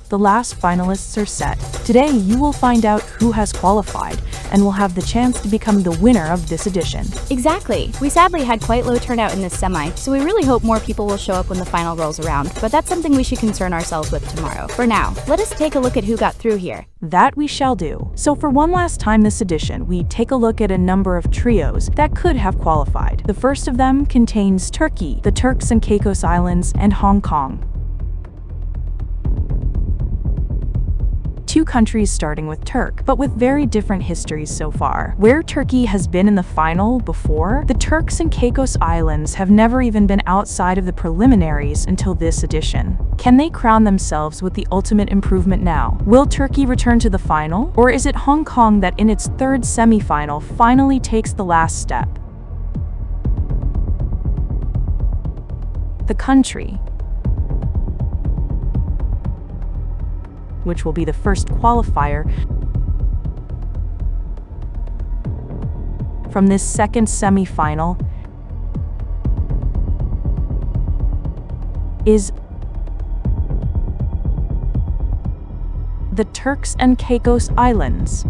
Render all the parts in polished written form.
the last finalists are set. Today, you will find out who has qualified and will have the chance to become the winner of this edition. Exactly. We sadly had quite low turnout in this semi, so we really hope more people will show up when the final rolls around, but that's something we should concern ourselves with tomorrow. For now, let us take a look at who got through here. That we shall do. So for one last time this edition, we take a look at a number of trios that could have qualified. The first of them contains Turkey, the Turks and Caicos Islands, and Hong Kong. Two countries starting with Turk, but with very different histories so far. Where Turkey has been in the final before, the Turks and Caicos Islands have never even been outside of the preliminaries until this edition. Can they crown themselves with the ultimate improvement now? Will Turkey return to the final? Or is it Hong Kong that in its third semi-final finally takes the last step? The country, which will be the first qualifier from this second semi-final, is the Turks and Caicos Islands.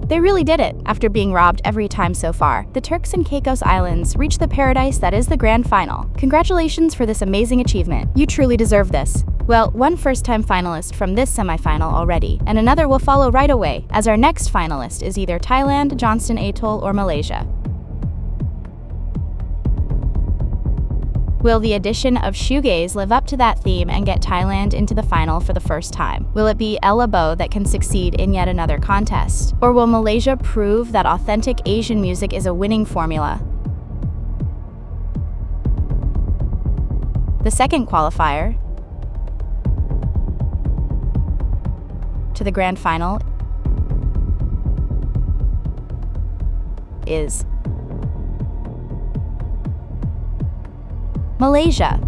They really did it. After being robbed every time so far, the Turks and Caicos Islands reached the paradise that is the grand final. Congratulations for this amazing achievement. You truly deserve this. Well, one first-time finalist from this semi-final already, and another will follow right away, as our next finalist is either Thailand, Johnston Atoll, or Malaysia. Will the addition of shoegaze live up to that theme and get Thailand into the final for the first time? Will it be El Abo that can succeed in yet another contest? Or will Malaysia prove that authentic Asian music is a winning formula? The second qualifier to the grand final is Malaysia.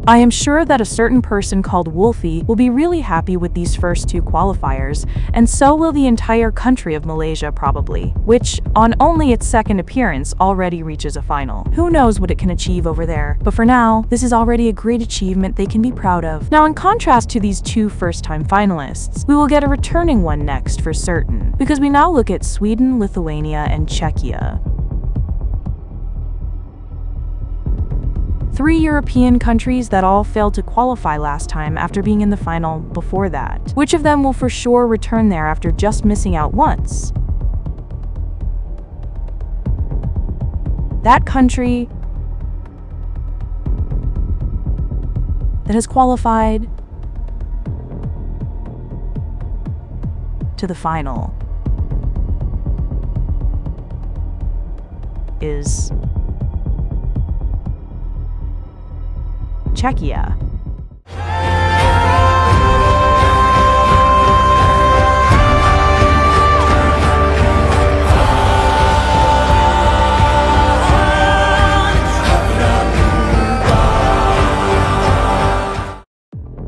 I am sure that a certain person called Wolfie will be really happy with these first two qualifiers, and so will the entire country of Malaysia probably, which, on only its second appearance, already reaches a final. Who knows what it can achieve over there, but for now, this is already a great achievement they can be proud of. Now, in contrast to these two first-time finalists, we will get a returning one next for certain, because we now look at Sweden, Lithuania, and Czechia. Three European countries that all failed to qualify last time after being in the final before that. Which of them will for sure return there after just missing out once? That country that has qualified to the final is Czechia.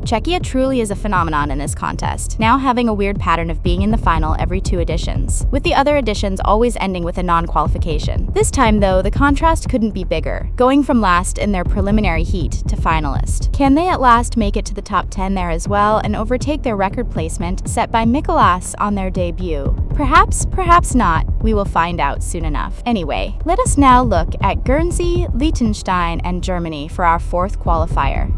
Czechia truly is a phenomenon in this contest, now having a weird pattern of being in the final every 2 editions, with the other editions always ending with a non-qualification. This time, though, the contrast couldn't be bigger, going from last in their preliminary heat to finalist. Can they at last make it to the top 10 there as well and overtake their record placement set by Mikolas on their debut? Perhaps, perhaps not. We will find out soon enough. Anyway, let us now look at Guernsey, Liechtenstein, and Germany for our 4th qualifier.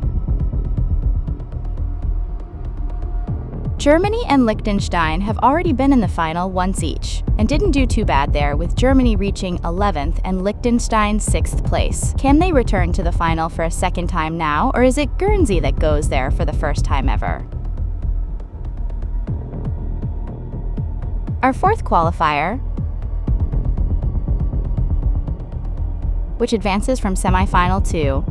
Germany and Liechtenstein have already been in the final once each, and didn't do too bad there, with Germany reaching 11th and Liechtenstein 6th place. Can they return to the final for a second time now, or is it Guernsey that goes there for the first time ever? Our 4th qualifier, which advances from semi-final 2,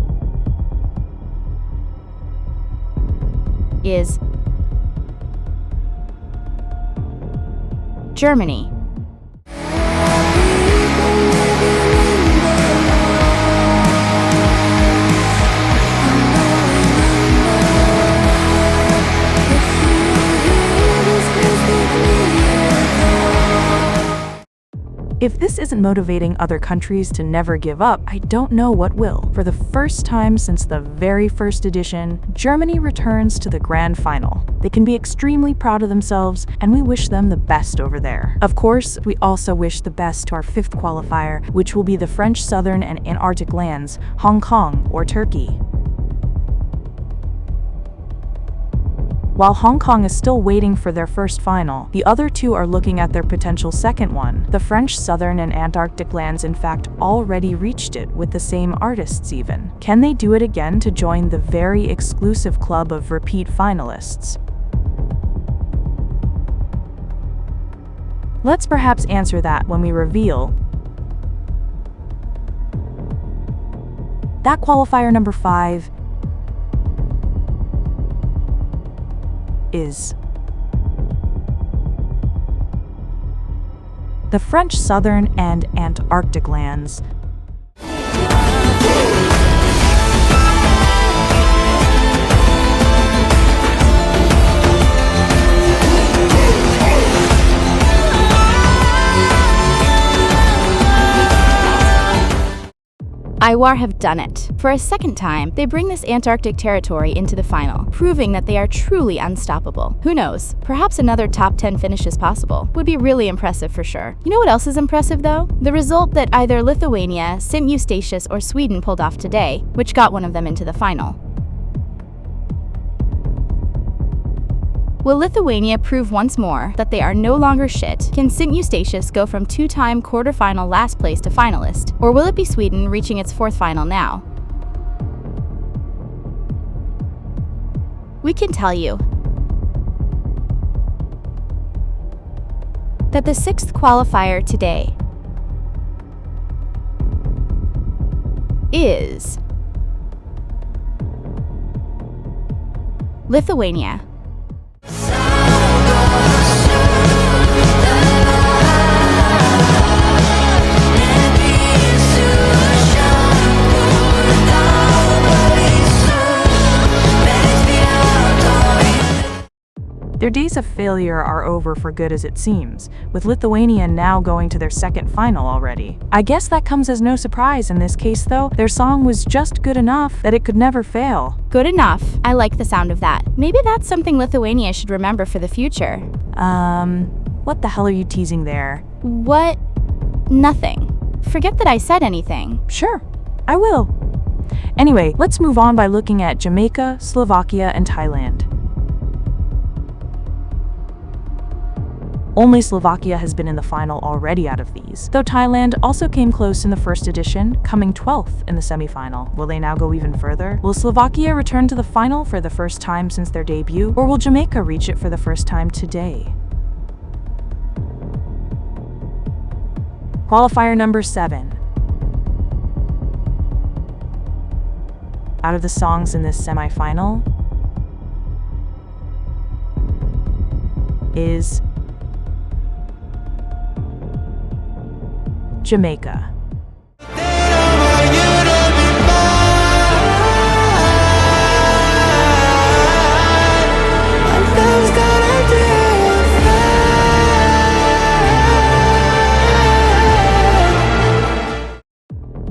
is Germany. If this isn't motivating other countries to never give up, I don't know what will. For the first time since the very first edition, Germany returns to the grand final. They can be extremely proud of themselves, and we wish them the best over there. Of course, we also wish the best to our fifth qualifier, which will be the French southern and Antarctic lands, Hong Kong or Turkey. While Hong Kong is still waiting for their first final, the other two are looking at their potential second one. The French southern and Antarctic lands in fact already reached it, with the same artists even. Can they do it again to join the very exclusive club of repeat finalists? Let's perhaps answer that when we reveal that qualifier number 5 is the French southern and Antarctic lands. Iwar have done it. For a second time, they bring this Antarctic territory into the final, proving that they are truly unstoppable. Who knows? Perhaps another top 10 finish is possible. Would be really impressive for sure. You know what else is impressive though? The result that either Lithuania, St. Eustatius, or Sweden pulled off today, which got one of them into the final. Will Lithuania prove once more that they are no longer shit? Can St. Eustatius go from two-time quarterfinal last place to finalist? Or will it be Sweden reaching its fourth final now? We can tell you that the sixth qualifier today is Lithuania. Their days of failure are over for good as it seems, with Lithuania now going to their second final already. I guess that comes as no surprise in this case though. Their song was just good enough that it could never fail. Good enough. I like the sound of that. Maybe that's something Lithuania should remember for the future. What the hell are you teasing there? What? Nothing. Forget that I said anything. Sure, I will. Anyway, let's move on by looking at Jamaica, Slovakia, and Thailand. Only Slovakia has been in the final already out of these, though Thailand also came close in the first edition, coming 12th in the semi-final. Will they now go even further? Will Slovakia return to the final for the first time since their debut, or will Jamaica reach it for the first time today? Qualifier number 7. Out of the songs in this semi-final is Jamaica.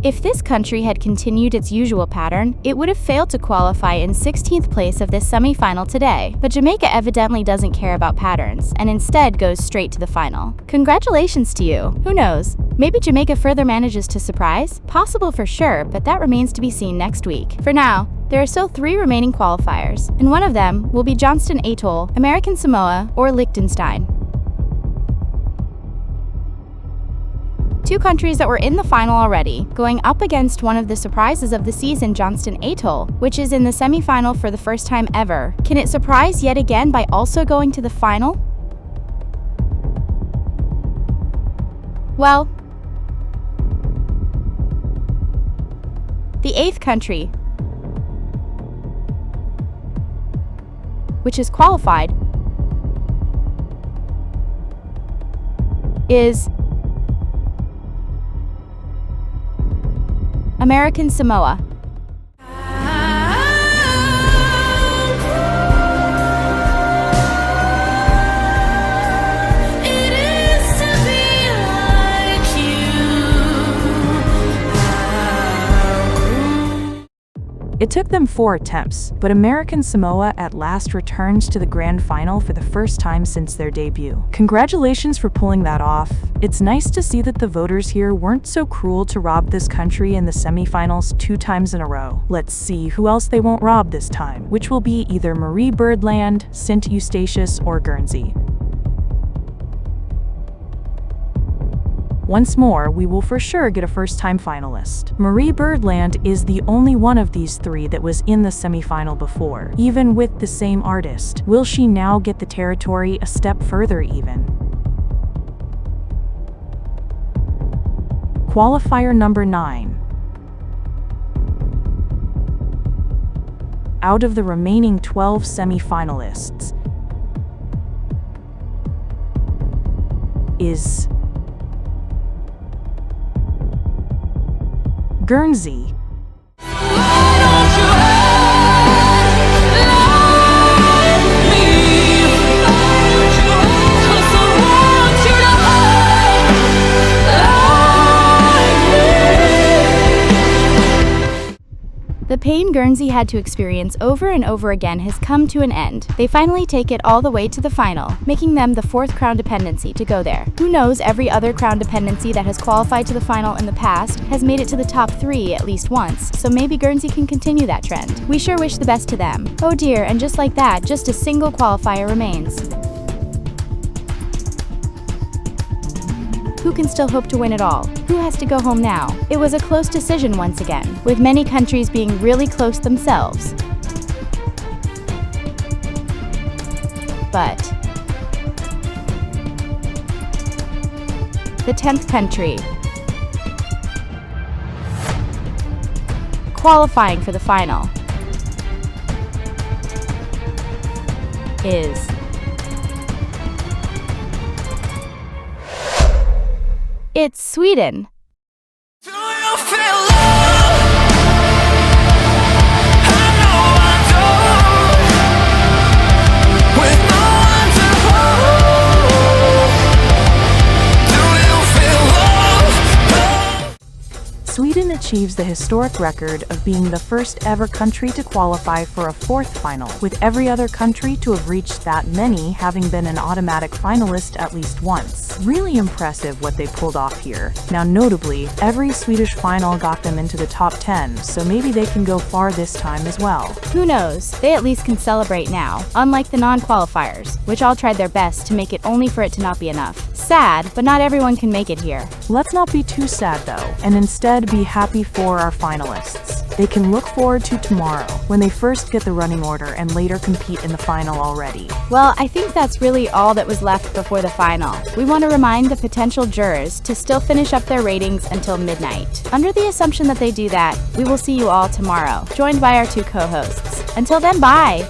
If this country had continued its usual pattern, it would have failed to qualify in 16th place of this semi-final today. But Jamaica evidently doesn't care about patterns, and instead goes straight to the final. Congratulations to you. Who knows? Maybe Jamaica further manages to surprise? Possible for sure, but that remains to be seen next week. For now, there are still 3 remaining qualifiers, and one of them will be Johnston Atoll, American Samoa, or Liechtenstein. 2 countries that were in the final already, going up against one of the surprises of the season, Johnston Atoll, which is in the semi-final for the first time ever. Can it surprise yet again by also going to the final? Well, the 8th country which is qualified, is American Samoa. It took them 4 attempts, but American Samoa at last returns to the grand final for the first time since their debut. Congratulations for pulling that off. It's nice to see that the voters here weren't so cruel to rob this country in the semifinals 2 times in a row. Let's see who else they won't rob this time, which will be either Marie Birdland, St. Eustatius, or Guernsey. Once more, we will for sure get a first-time finalist. Marie Birdland is the only one of these 3 that was in the semifinal before, even with the same artist. Will she now get the territory a step further even? Qualifier number 9. Out of the remaining 12 semifinalists is Guernsey. The pain Guernsey had to experience over and over again has come to an end. They finally take it all the way to the final, making them the 4th crown dependency to go there. Who knows, every other crown dependency that has qualified to the final in the past has made it to the top 3 at least once, so maybe Guernsey can continue that trend. We sure wish the best to them. Oh dear, and just like that, just a single qualifier remains. Who can still hope to win it all? Who has to go home now? It was a close decision once again, with many countries being really close themselves. But the 10th country qualifying for the final is it's Sweden. Do you feel love? I know I do. With no one to hold. Do you feel love? Sweden achieves the historic record of being the first ever country to qualify for a 4th final, with every other country to have reached that many having been an automatic finalist at least once. Really impressive what they pulled off here. Now notably, every Swedish final got them into the top 10, so maybe they can go far this time as well. Who knows, they at least can celebrate now, unlike the non-qualifiers, which all tried their best to make it only for it to not be enough. Sad, but not everyone can make it here. Let's not be too sad though, and instead be happy for our finalists. They can look forward to tomorrow, when they first get the running order and later compete in the final already. Well, I think that's really all that was left before the final. We want to remind the potential jurors to still finish up their ratings until midnight. Under the assumption that they do that, we will see you all tomorrow, joined by our 2 co-hosts. Until then, bye!